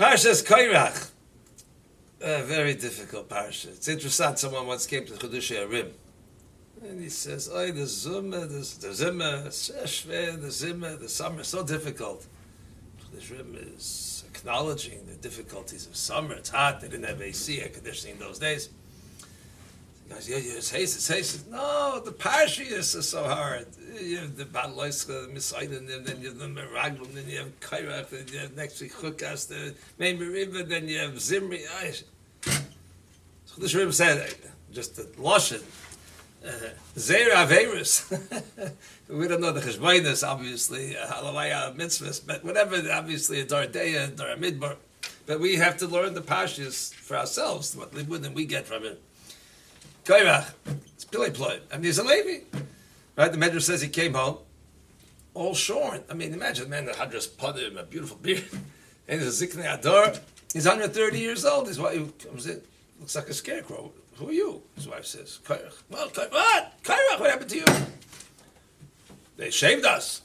Parshas Korach. A very difficult parsha. It's interesting. Someone once came to Chedushei Arim, and he says, "Oh, the Zuma, the Zima, the summer is so difficult." Chedushei Arim is acknowledging the difficulties of summer. It's hot. They didn't have AC, air conditioning in those days. The guy says, "Yeah, it's haste." No, the parsha is so hard. You have the Batloiska, the Misaiden, and then you have the Meraglim, then you have Korach, then you have next week Chukas, the main Meriva, then you have Zimri. So the Shurim said, just the Loshen, Zeir Averis. We don't know the Cheshbainis, obviously, Halavaya mitzvahs, but whatever, obviously, a Dardeya, a Dar Midbar. But we have to learn the Pashas for ourselves, what wouldn't we get from it. Korach, it's Pillay Ploy. I mean, he's a Levi. Right? The Medrash says he came home, all shorn. I mean, imagine a man that had just put him a beautiful beard, and he's a Ziknei Ador. He's 130 years old. His wife comes in, looks like a scarecrow. Who are you? His wife says, Korach. Well, what? Korach, what happened to you? They shaved us.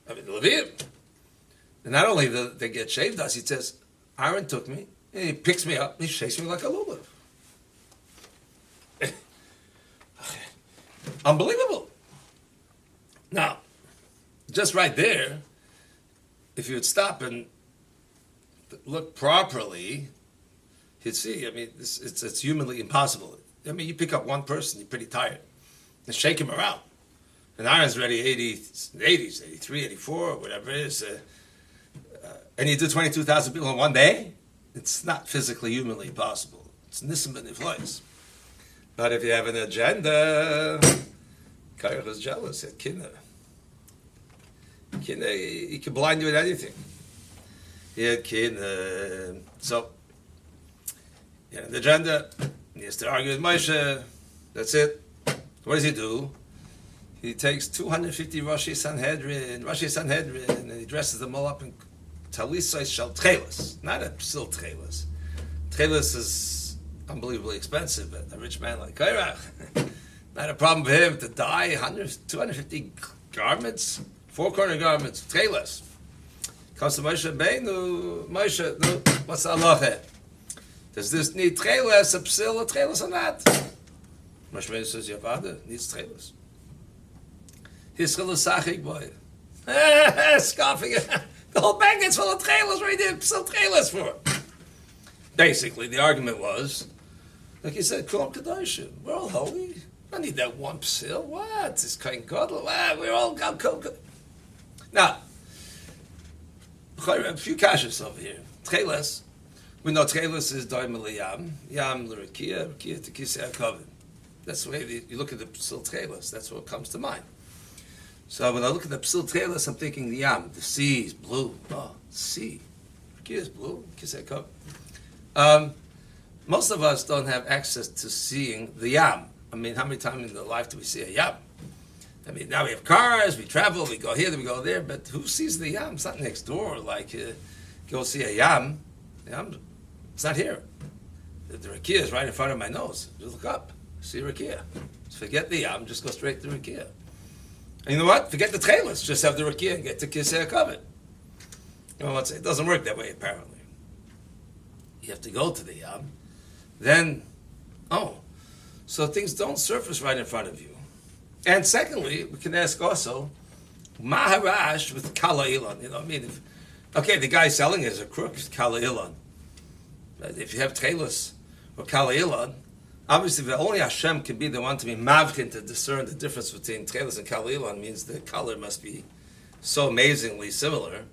I mean, the Levim. And not only they get shaved us, he says, Aaron took me, and he picks me up, and he shakes me like a lulav. Unbelievable. Now, just right there, if you would stop and look properly, you'd see, I mean, it's humanly impossible. I mean, you pick up one person, you're pretty tired, and shake him around. And Aaron's already 80s, 83, 84, whatever it is, and you do 22,000 people in one day, it's not physically, humanly possible. It's nisim b'niflois. But if you have an agenda, Korach was jealous at Kinnah. He can blind you with anything. He had Kinnah. So, the agenda, he has to argue with Moshe. That's it. What does he do? He takes 250 Rosh Sanhedrin, and he dresses them all up in Talisai Shal Tchelis. Not a still Tchelis. Tchelis is unbelievably expensive, but a rich man like Korach, not a problem for him to dye 250 garments, four-corner garments, tchelas. Comes to Moshe Rabbeinu, Moshe, no, what's the halacha? Does this need tchelas, a psil, a tchelas or not? Moshe Rabbeinu says, your father needs tchelas. His chilusachik boy. Scoffing. The whole bag gets full of tchelas, right there, psil tchelas for. Basically, the argument was, like you said, Kulam Kedoshim, we're all holy. I don't need that one psil. What? This kind gadol. We're all God. Now, a few kashas over here. Tcheles. We know Tcheles is Doimel Yam. Yam l'Rekia, Rekia to Kisei HaKavod. That's the way you look at the psil Tcheles. That's what comes to mind. So when I look at the psil Tcheles, I'm thinking the Yam. The sea is blue. Oh, sea. Rekia is blue. Kisei HaKavod. Most of us don't have access to seeing the Yam. I mean, how many times in the life do we see a Yam? I mean, now we have cars, we travel, we go here, we go there, but who sees the Yam? It's not next door, like, go see a Yam. It's not here. The Rekia is right in front of my nose. Just look up, see Rekia. Just forget the Yam, just go straight to Rekia. And you know what? Forget the trailers, just have the Rekia and get to Kisei HaKavod. You know, it doesn't work that way, apparently. You have to go to the Yam. Then, so things don't surface right in front of you. And secondly, we can ask also, Maharash with Kala Ilan. You know what I mean? The guy selling is a crook, Kala Ilan. But if you have Tchelos or Kala Ilan, obviously only Hashem can be the one to be Mavkin to discern the difference between Tchelos and Kala Ilan means the color must be so amazingly similar.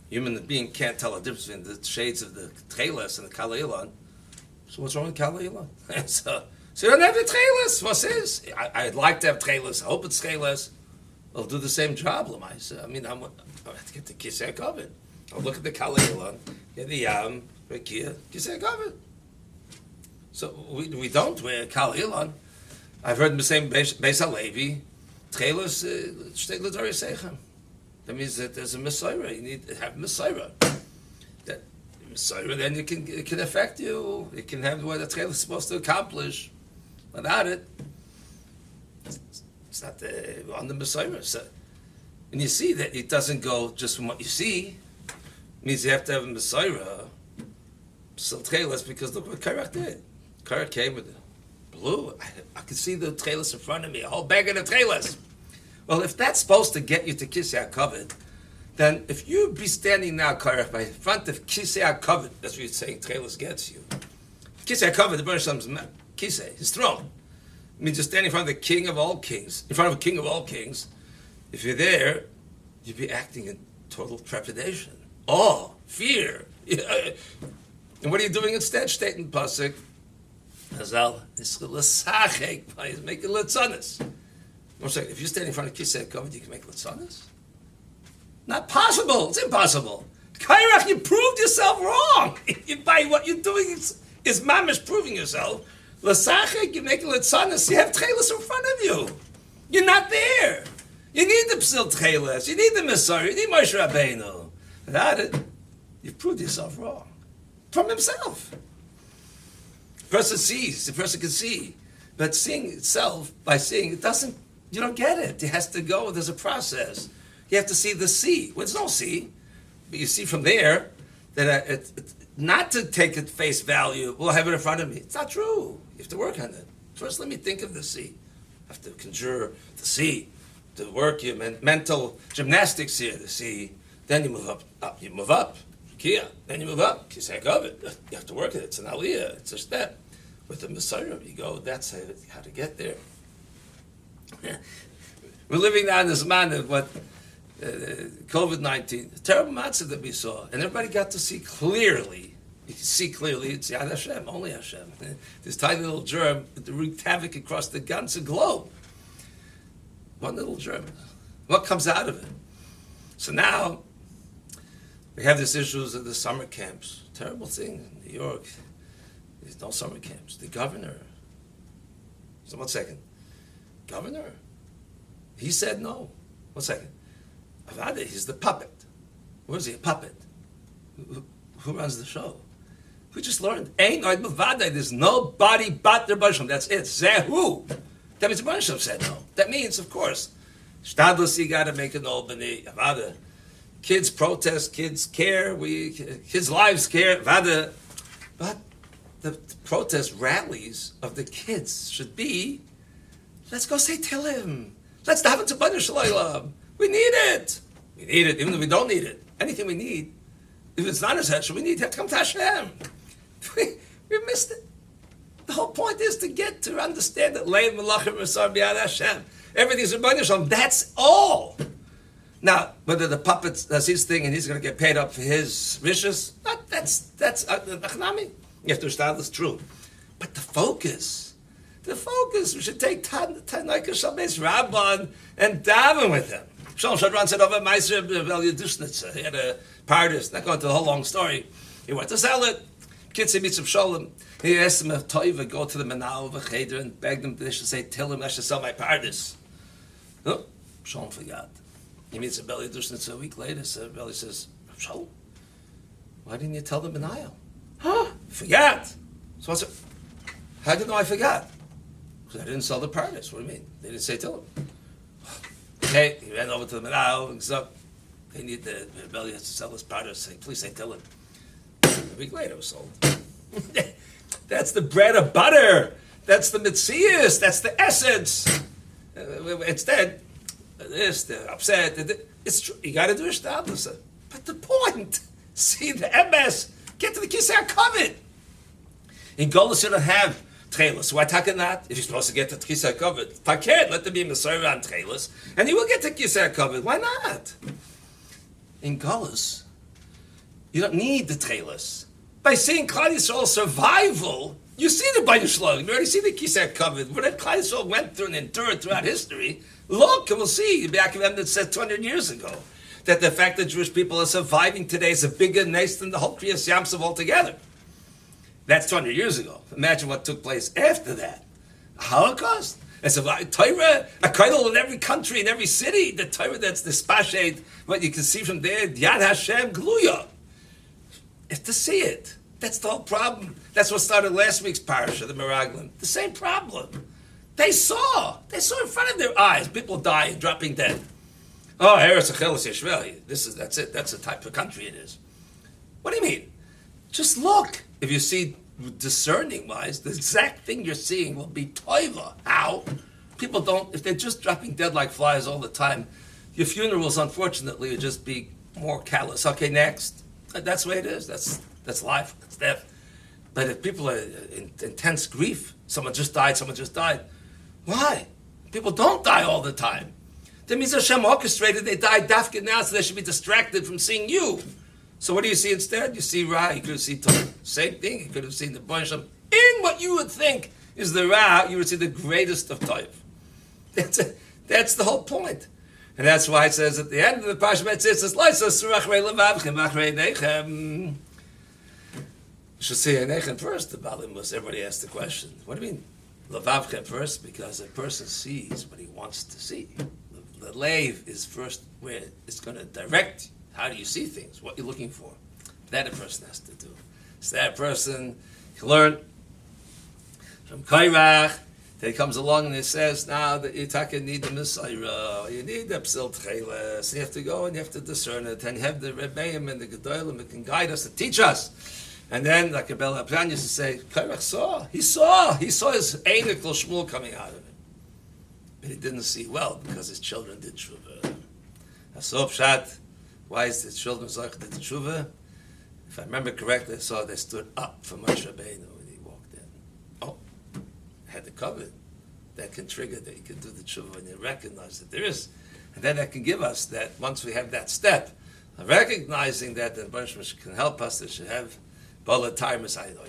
Human being can't tell the difference between the shades of the Tchelos and the Kala Ilan. So what's wrong with Kala Ilan? So you don't have the Tchelos. What is? I'd like to have Tchelos. I hope it's Tchelos. It'll do the same job, Lamaisa. I mean, I have to get the Kisei HaKavod. I'll look at the Kala Ilan, get the Yam, Rekia, Kisei HaKavod. So we don't wear Kala Ilan. I've heard the same Beis HaLevi, Tchelos, Shtei L'Dorei Seichem. That means that there's a Messiah. You need to have Messiah. That Messiah, then it can affect you. It can have what the Tchelos is supposed to accomplish. Without it, it's not on the Messiah. So, and you see that it doesn't go just from what you see. It means you have to have a Messiah Psil Tchelis, because look what Korach did. Korach came with the blue. I could see the Tchelis in front of me, a whole bag of the Tchelis. Well, if that's supposed to get you to Kisei HaKavod, then if you be standing now, Korach, by front of Kisei HaKavod, that's what you're saying Tchelis gets you. Kisei HaKavod, the Baruch Shalom's Kisei, his throne. It means you're standing in front of the king of all kings, in front of a king of all kings. If you're there, you'd be acting in total trepidation, awe, fear. And what are you doing instead? State in Pasuk, Hazal, he's making litzanis. If you're standing in front of Kisei HaKavod, you can make litzanis? Not possible. It's impossible. Korach, you proved yourself wrong. By what you're doing is mamish proving yourself. L'sachek, you make litzanis. You have tchelis in front of you. You're not there. You need the psil tchelis. You need the Messiah. You need Moshe Rabbeinu. Without it, you've proved yourself wrong. From himself. The person sees. The person can see. But seeing itself, by seeing, it doesn't, you don't get it. It has to go. There's a process. You have to see the sea. Well, there's no sea. But you see from there that not to take it face value, well, I have it in front of me. It's not true. You have to work on it. First, let me think of the sea. You have to conjure the sea, to work your mental gymnastics here, the sea. Then you move up. You move up. Kia. Then you move up. Kisei HaKavod. You have to work it. It's an aliyah. It's a step. With the Messiah, you go, that's how to get there. We're living now in this man of what COVID-19, the terrible matzah that we saw, and everybody got to see clearly. You can see clearly, it's Yad Hashem, only Hashem. This tiny little germ that wreaked havoc across the ganze globe. One little germ. What comes out of it? So now, we have these issues of the summer camps. Terrible thing in New York. There's no summer camps. The governor. So 1 second. Governor? He said no. 1 second. Avada, he's the puppet. Where is he? A puppet. Who runs the show? We just learned. Ain't no Avada. There's nobody but the Baruch Shalom. That's it. Zehu. That means the Baruch Shalom said no. That means, of course, Shtadlus, you got to make an Albany. Avada. Kids protest. Kids care. Kids' lives care. Avada. But the protest rallies of the kids should be, let's go say Tehillim. Let's daven to Bnei Shalom. We need it. We need it, even if we don't need it. Anything we need, if it's not essential, we need to come to Hashem. We missed it. The whole point is to understand that Lev Melachim Rasar B'Yad Hashem. Everything's in Bnei Shalom. That's all. Now, whether the puppet does his thing and he's going to get paid up for his wishes, that's Achnami. You have to understand that's true. But the focus, we should take Tanaika Shalbeis Rabban and daven with him. Shalom Shadran said over Meiser Yedushnitzer. He had a partis, not going to the whole long story. He went to sell it. Kitzim Mitzvah Shalom. He asked him if Toiva go to the Menal of a Cheder and begged him that they should say, tell him I should sell my partis. No, Shalom forgot. He meets a Belly Yedushnitzer a week later. So Belly says, Shalom, why didn't you tell the Menal? Huh? Forgot. So what's it? How did you know I forgot? Because I didn't sell the partis. What do you mean? They didn't say tell him. Okay, he ran over to the Menal and said, they need the Belly has to sell his partis. Say, please say tell him. A week later it was sold. That's the bread of butter. That's the mitzias. That's the essence. Instead, they're upset. It's true. You got to do a shtadlus. But the point, see the MS, get to the Kisei HaKavod. In Golus, you don't have tchelis. Why talking that? If you're supposed to get to Kisei HaKavod, Fakir, let there be Messiah on tchelis, and you will get to Kisei HaKavod. Why not? In Golus, you don't need the tchelis. By seeing Klal Yisrael's survival, you see the Bnei Shalom. You already see the Kisei HaKavod. What Klal Yisrael went through and endured throughout history. Look, and we'll see. Yaakov that said 200 years ago that the fact that Jewish people are surviving today is a bigger nation than the whole Kriyas Yamsov altogether. That's 200 years ago. Imagine what took place after that. A Holocaust. It's a Torah, a Kaidol in every country, in every city. The Torah that's dispashed, what you can see from there, Yad Hashem Gluya. You have to see it. That's the whole problem. That's what started last week's parasha, the Meraglim. The same problem. They saw in front of their eyes, people dying, dropping dead. Oh, Eretz Achelis Yishvel. That's it. That's the type of country it is. What do you mean? Just look. if you see discerning wise, the exact thing you're seeing will be toiva. How? People don't, if they're just dropping dead like flies all the time, your funerals, unfortunately, will just be more callous. Okay, next. That's the way it is. That's life. That's death. But if people are in intense grief, someone just died. Why? People don't die all the time. That means Hashem orchestrated, they died dafka now, so they should be distracted from seeing you. So what do you see instead? You see Ra, you could have seen Tov. Same thing, you could have seen the bunch of, in what you would think is the Ra, you would see the greatest of Tov. That's the whole point. And that's why it says at the end of the Parsha, it says, you should say Enechem first, the Balim was, everybody asked the question. What do you mean? Levavchem first, because a person sees what he wants to see. The lave is first where it's going to direct how do you see things, what you're looking for. That a person has to do. So that person can learn from Korach. He comes along and he says, now that you need the Messiah, you need the Psil Tcheles, you have to go and you have to discern it, and you have the Rebbeim and the Gedolim that can guide us, to teach us. And then, like Abel Abran used to say, Korach saw his Einikl Shmuel coming out of him. But he didn't see well, because his children did tshuva. Asop Shat, why is the children Zach did tshuva? If I remember correctly, I saw they stood up for Moshe Rabbeinu when he walked in. Oh, had the covet. That can trigger that you can do the tshuva when you recognize that there is. And then that can give us that, once we have that step, recognizing that the Baruch can help us, that should have Bala time as I know.